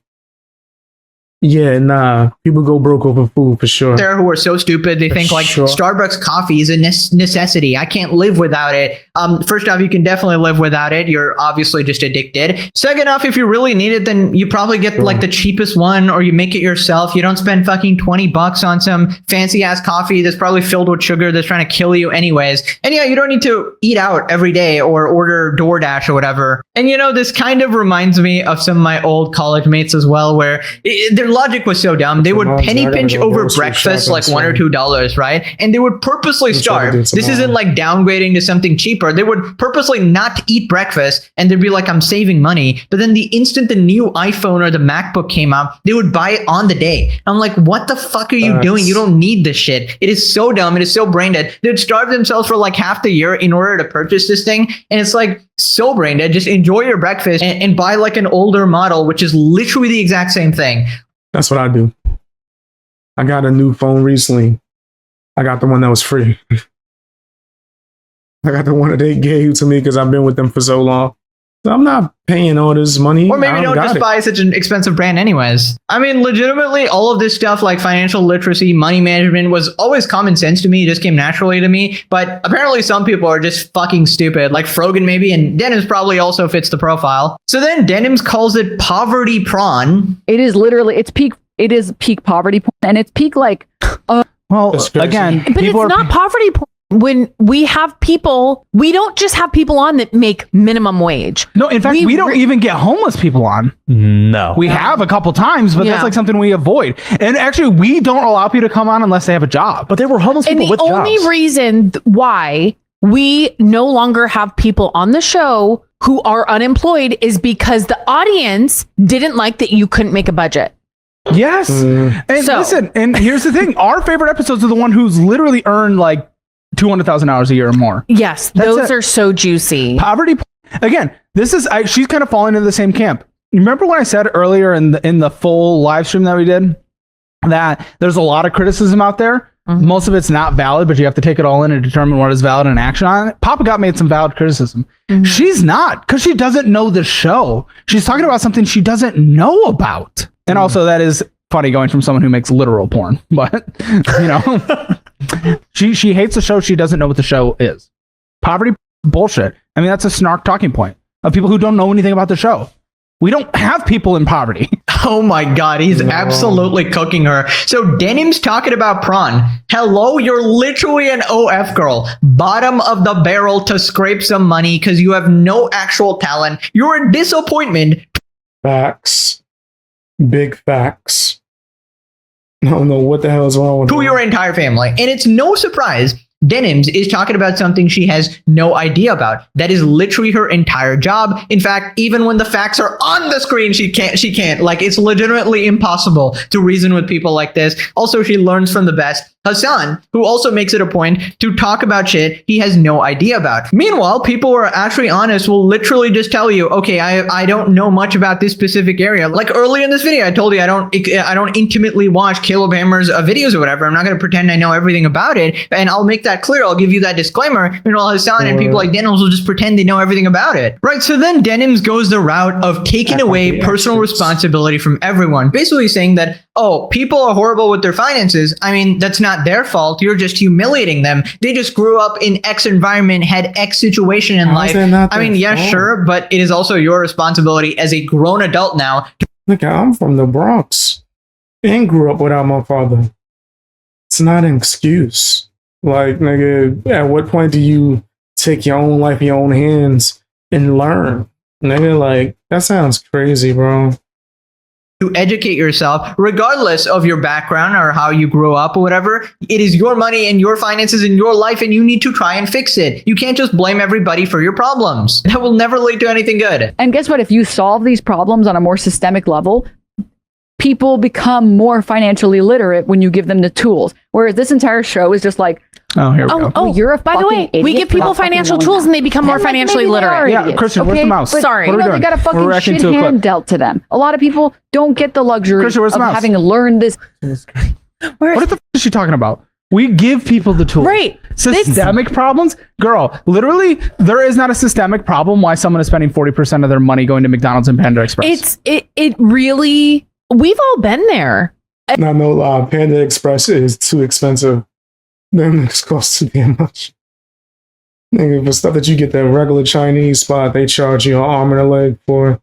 Yeah, nah. People go broke over food for sure. There who are so stupid they think like Starbucks coffee is a necessity. I can't live without it. First off, you can definitely live without it. You're obviously just addicted. Second off, if you really need it, then you probably get like the cheapest one, or you make it yourself. You don't spend fucking $20 on some fancy ass coffee that's probably filled with sugar that's trying to kill you anyways. And yeah, you don't need to eat out every day or order DoorDash or whatever. And you know, this kind of reminds me of some of my old college mates as well, where their logic was so dumb. They would penny pinch over breakfast like $1 or $2, right? And they would purposely starve. This isn't like downgrading to something cheaper. They would purposely not eat breakfast and they'd be like, I'm saving money. But then the instant the new iPhone or the MacBook came out, they would buy it on the day. I'm like, what the fuck are you doing? You don't need this shit. It is so dumb. It is so brain dead. They'd starve themselves for like half the year in order to purchase this thing. And it's like so brain dead. Just enjoy your breakfast and buy like an older model, which is literally the exact same thing. That's what I do. I got a new phone recently. I got the one that was free. I got the one that they gave to me because I've been with them for so long. So I'm not paying all this money. Or maybe don't just buy such an expensive brand anyways. I mean, legitimately, all of this stuff like financial literacy, money management was always common sense to me. It just came naturally to me. But apparently some people are just fucking stupid, like Frogan maybe, and Denims probably also fits the profile. So then Denims calls it poverty prawn. It is literally, it is peak poverty porn, and it's peak like, well, again, but it's not poverty porn. When we have people, we don't just have people on that make minimum wage. No, in fact, we don't even get homeless people on. No. We have a couple times, but that's like something we avoid. And actually, we don't allow people to come on unless they have a job. But they were homeless people with jobs. And the only reason why we no longer have people on the show who are unemployed is because the audience didn't like that you couldn't make a budget. Yes. And listen, and here's the thing. Our favorite episodes are the one who's literally earned like $200,000 a year or more. Yes, those are so juicy. Poverty. Again, this is she's kind of falling into the same camp. You remember when I said earlier in the full live stream that we did that there's a lot of criticism out there. Mm-hmm. Most of it's not valid, but you have to take it all in and determine what is valid and action on it. Papa Got made some valid criticism. Mm-hmm. She's not, because she doesn't know the show. She's talking about something she doesn't know about. And also that is funny going from someone who makes literal porn, but you know. She hates the show. She doesn't know what the show is. Poverty bullshit. I mean, that's a snark talking point of people who don't know anything about the show. We don't have people in poverty. Oh my God, he's absolutely cooking her. So Denim's talking about prawn. Hello, you're literally an OF girl. Bottom of the barrel to scrape some money because you have no actual talent. You're a disappointment. Facts. Big facts. I don't know what the hell is wrong with to your entire family. And it's no surprise Denims is talking about something she has no idea about. That is literally her entire job. In fact, even when the facts are on the screen, she can't. Like, it's legitimately impossible to reason with people like this. Also, she learns from the best. Hasan, who also makes it a point to talk about shit he has no idea about. Meanwhile, people who are actually honest will literally just tell you, okay, I don't know much about this specific area. Like earlier in this video, I told you I don't intimately watch Caleb Hammer's videos or whatever. I'm not going to pretend I know everything about it, and I'll make that clear. I'll give you that disclaimer. Meanwhile, Hasan and people like Denims will just pretend they know everything about it. Right, so then Denims goes the route of taking away personal responsibility from everyone, basically saying that, oh, people are horrible with their finances. I mean, that's not their fault. You're just humiliating them. They just grew up in X environment, had X situation in life. I mean, yeah, sure, but it is also your responsibility as a grown adult now. Look, I'm from the Bronx and grew up without my father. It's not an excuse. Like, nigga, at what point do you take your own life in your own hands and learn? Nigga, like, that sounds crazy, bro. To educate yourself, regardless of your background or how you grew up or whatever. It is your money and your finances in your life, and you need to try and fix it. You can't just blame everybody for your problems. That will never lead to anything good. And guess what? If you solve these problems on a more systemic level, people become more financially literate when you give them the tools. Whereas this entire show is just like, oh, here we go. Oh, you're a by the way, we give people financial tools and they become more financially literate. Yeah, Christian, where's the mouse? But, sorry. You know, they got a fucking shit hand dealt to them. A lot of people don't get the luxury Christian, of having learned this. What the is she talking about? We give people the tools. Right. Systemic problems? Girl, literally, there is not a systemic problem why someone is spending 40% of their money going to McDonald's and Panda Express. It really we've all been there. Not no lie, Panda Express is too expensive. Them niggas cost too damn much. Nigga, for stuff that you get that regular Chinese spot, they charge you an arm and a leg for.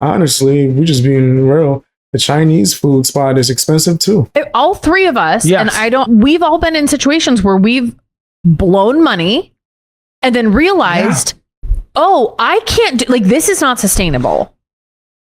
Honestly, we just being real. The Chinese food spot is expensive too. All three of us, Yes. and we've all been in situations where we've blown money and then realized, oh, I can't do, like, this is not sustainable,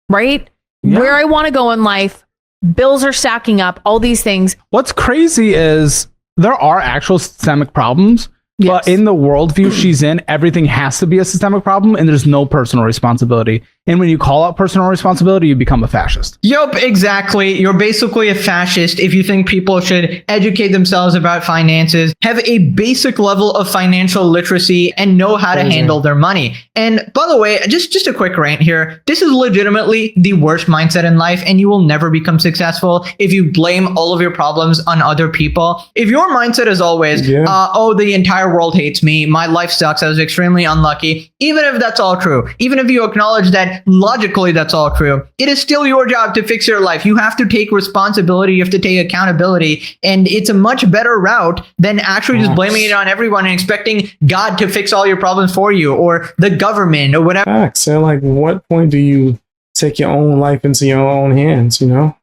right? Where I want to go in life, bills are stacking up, all these things. What's crazy is there are actual systemic problems, but in the worldview she's in, everything has to be a systemic problem and there's no personal responsibility. And when you call out personal responsibility, you become a fascist. Yup, exactly. You're basically a fascist if you think people should educate themselves about finances, have a basic level of financial literacy, and know how to handle their money. And by the way, just a quick rant here. This is legitimately the worst mindset in life, and you will never become successful if you blame all of your problems on other people. If your mindset is always, oh, the entire world hates me, my life sucks, I was extremely unlucky, even if that's all true, even if you acknowledge that logically that's all true, it is still your job to fix your life. You have to take responsibility, you have to take accountability, and it's a much better route than actually just blaming it on everyone and expecting God to fix all your problems for you, or the government, or whatever. Facts. And like, what point do you take your own life into your own hands, you know?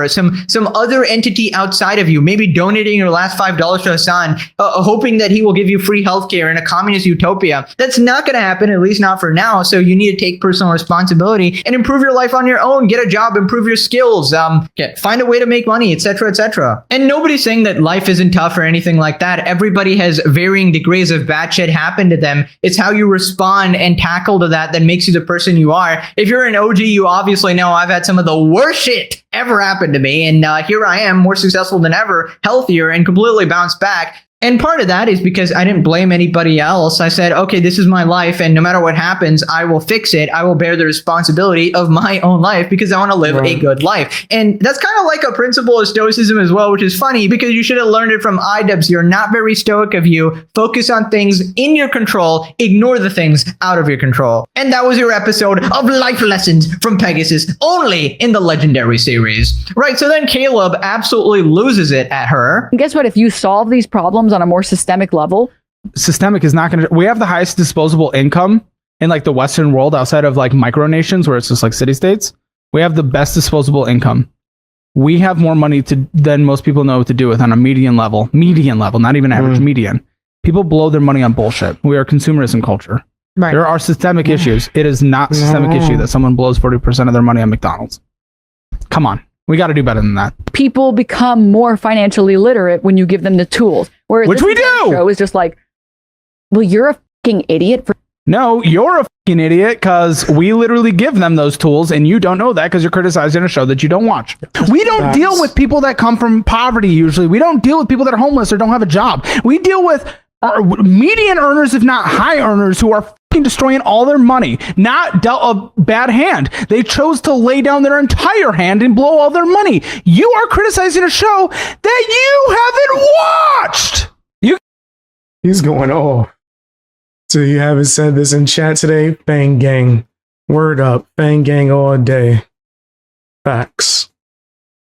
Some other entity outside of you, maybe donating your last $5 to Hasan, hoping that he will give you free healthcare in a communist utopia. That's not going to happen, at least not for now. So you need to take personal responsibility and improve your life on your own. Get a job, improve your skills, find a way to make money, etc., etc. And nobody's saying that life isn't tough or anything like that. Everybody has varying degrees of bad shit happen to them. It's how you respond and tackle to that that makes you the person you are. If you're an OG, you obviously know I've had some of the worst shit ever happened to me, and here I am, more successful than ever, healthier, and completely bounced back. And part of that is because I didn't blame anybody else. I said, okay, this is my life, and no matter what happens, I will fix it. I will bear the responsibility of my own life because I want to live a good life. And that's kind of like a principle of stoicism as well, which is funny because you should have learned it from iDubbbz. You're not very stoic of you. Focus on things in your control. Ignore the things out of your control. And that was your episode of Life Lessons from Pegasus, only in the Legendary series. Right, so then Caleb absolutely loses it at her. And guess what? If you solve these problems on a more systemic level, Systemic is not going to. We have the highest disposable income in like the Western world outside of like micronations where it's just like city states. We have the best disposable income. We have more money than most people know what to do with on a median level, not even average, median. People blow their money on bullshit. We are consumerism culture. Right. There are systemic issues. It is not a systemic issue that someone blows 40% of their money on McDonald's. Come on. We got to do better than that. people become more financially literate when you give them the tools. Whereas Which this we do! show is just like, well, you're a fucking idiot for. No, you're a fucking idiot because we literally give them those tools and you don't know that because you're criticizing a show that you don't watch. We don't deal with people that come from poverty usually. We don't deal with people that are homeless or don't have a job. We deal with median earners, if not high earners, who are fucking destroying all their money. Not dealt a bad hand. They chose to lay down their entire hand and blow all their money. You are criticizing a show that you haven't watched. He's going off. So you haven't said this in chat today? Fang gang. Word up. Fang gang all day. Facts.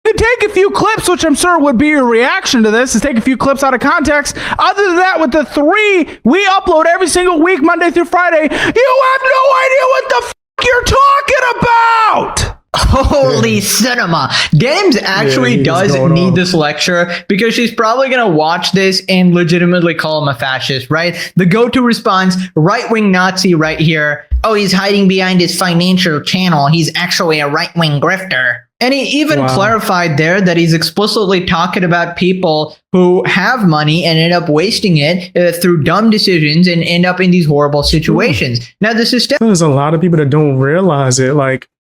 You take a few clips, which I'm sure would be your reaction to this, is take a few clips out of context. Other than that, with the 3 we upload every single week, Monday through Friday, you have no idea what the you're talking about! Holy cinema. Games actually does need this lecture because she's probably going to watch this and legitimately call him a fascist, right? The go-to response, right-wing Nazi right here. Oh, he's hiding behind his financial channel. He's actually a right-wing grifter. And he even clarified there that he's explicitly talking about people who have money and end up wasting it through dumb decisions and end up in these horrible situations. Now, the system... There's a lot of people that don't realize it. Like,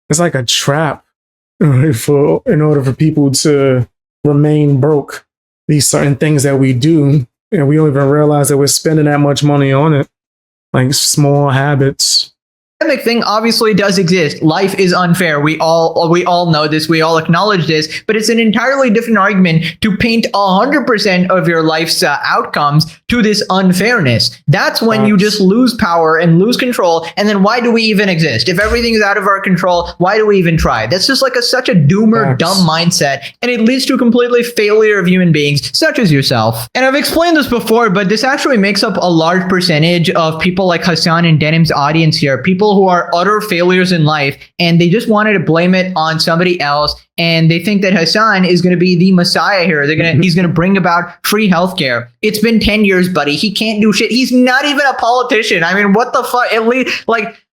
it's like a trap in order for people to remain broke. These certain things that we do, and we don't even realize that we're spending that much money on it. Like small habits Thing obviously does exist. Life is unfair. We all know this. We all acknowledge this. But it's an entirely different argument to paint 100% of your life's outcomes to this unfairness. That's when you just lose power and lose control. And then why do we even exist? If everything is out of our control, why do we even try? That's just like such a doomer, dumb mindset, and it leads to completely failure of human beings, such as yourself. And I've explained this before, but this actually makes up a large percentage of people like Hasan and Denim's audience here. People who are utter failures in life, and they just wanted to blame it on somebody else, and they think that Hasan is going to be the messiah here. He's going to bring about free healthcare. It's been 10 years, buddy. He can't do shit. He's not even a politician. I mean, what the fuck? At least,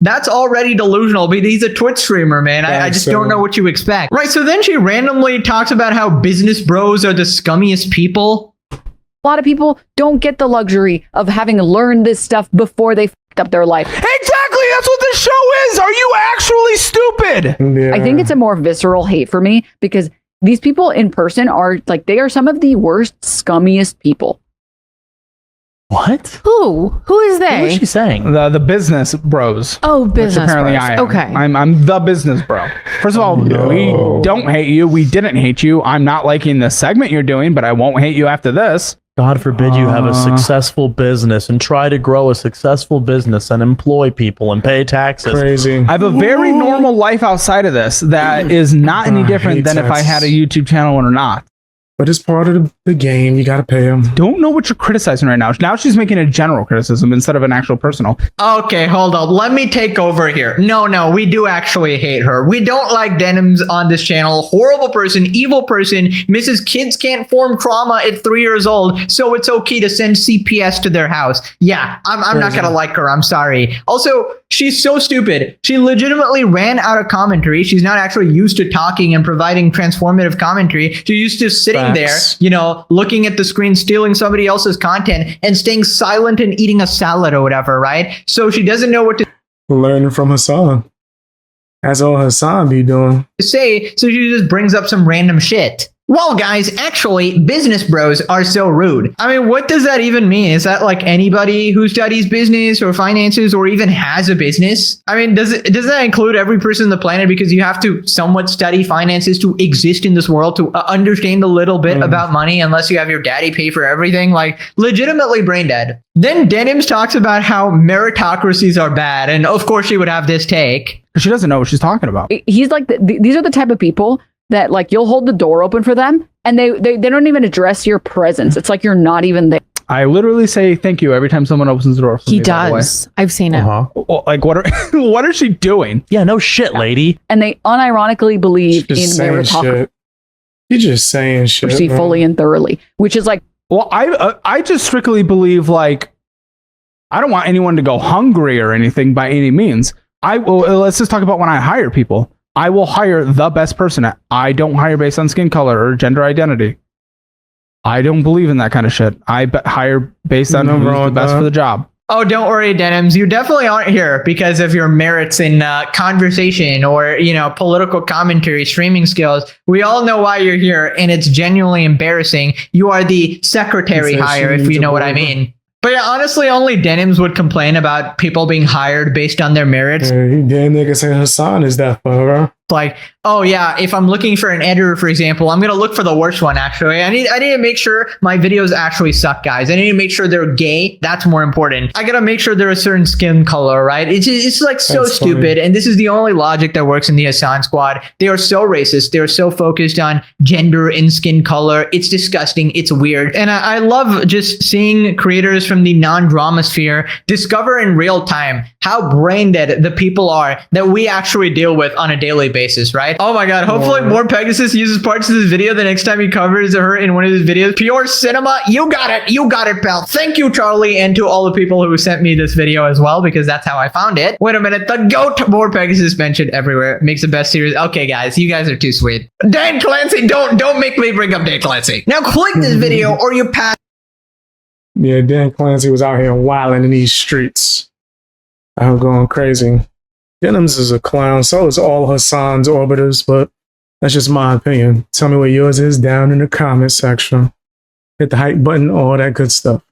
that's already delusional, but he's a Twitch streamer, man. I just don't know what you expect. Right, so then she randomly talks about how business bros are the scummiest people. A lot of people don't get the luxury of having learned this stuff before they fucked up their life. Exactly, that's what this show is. Are you actually stupid? Yeah. I think it's a more visceral hate for me because these people in person are they are some of the worst, scummiest people. What? Who is they? What is she saying? The business bros. Oh, business apparently bros. I am. Okay. I'm the business bro. First of all, we don't hate you. We didn't hate you. I'm not liking the segment you're doing, but I won't hate you after this. God forbid you have a successful business and try to grow a successful business and employ people and pay taxes. Crazy. I have a very normal life outside of this that is not any different than if I had a YouTube channel or not. But it's part of the game. You got to pay them. Don't know what you're criticizing right now. Now she's making a general criticism instead of an actual personal. Okay, hold on. Let me take over here. No, we do actually hate her. We don't like Denims on this channel. Horrible person, evil person. Mrs. Kids can't form trauma at 3 years old, so it's okay to send CPS to their house. Yeah, I'm not gonna like her. I'm sorry. Also, she's so stupid. She legitimately ran out of commentary. She's not actually used to talking and providing transformative commentary. She's used to sitting there, looking at the screen, stealing somebody else's content and staying silent and eating a salad or whatever, right? So she doesn't know what to learn from Hasan. That's all Hasan be doing. say, so she just brings up some random shit. Well, guys, actually, business bros are so rude. I mean, what does that even mean? Is that like anybody who studies business or finances or even has a business? I mean, does that include every person on the planet? Because you have to somewhat study finances to exist in this world, to understand a little bit about money, unless you have your daddy pay for everything. Like, legitimately brain dead. Then Denims talks about how meritocracies are bad. And of course, she would have this take. She doesn't know what she's talking about. He's like, these are the type of people that you'll hold the door open for them and they don't even address your presence. It's like you're not even there. I literally say thank you every time someone opens the door for me. He does. I've seen it. Like, what are she doing? Yeah, no shit, lady. And they unironically believe in meritocracy. You're just saying shit. Fully and thoroughly, which is like, well, I just strictly believe I don't want anyone to go hungry or anything by any means. Let's just talk about when I hire people. I will hire the best person. I don't hire based on skin color or gender identity. I don't believe in that kind of shit. I hire based on who's the best for the job. Oh, don't worry, Denims. You definitely aren't here because of your merits in conversation or, political commentary, streaming skills. We all know why you're here, and it's genuinely embarrassing. You are the secretary hire, if you know what I mean. But yeah, honestly, only Denims would complain about people being hired based on their merits. Damn nigga say Hasan is that for her. Like, oh yeah, if I'm looking for an editor, for example, I'm gonna look for the worst one. Actually, I need to make sure my videos actually suck, guys. I need to make sure they're gay. That's more important. I gotta make sure they're a certain skin color, right? It's like so stupid, and this is the only logic that works in the Hasan squad. They are so racist. They are so focused on gender and skin color. It's disgusting. It's weird, and I love just seeing creators from the non-drama sphere discover in real time how brain dead the people are that we actually deal with on a daily basis, right? Oh my god, hopefully more Pegasus uses parts of this video the next time he covers her in one of his videos. Pure cinema, you got it, pal. Thank you, Charlie, and to all the people who sent me this video as well, because that's how I found it. Wait a minute, the GOAT, more Pegasus mentioned everywhere, makes the best series. Okay, guys, you guys are too sweet. Dan Clancy, don't make me bring up Dan Clancy. Now click this video or you pass. Yeah, Dan Clancy was out here wilding in these streets. I'm going crazy. Denims is a clown, so is all Hasan's orbiters, but that's just my opinion. Tell me what yours is down in the comment section. Hit the hype button, all that good stuff.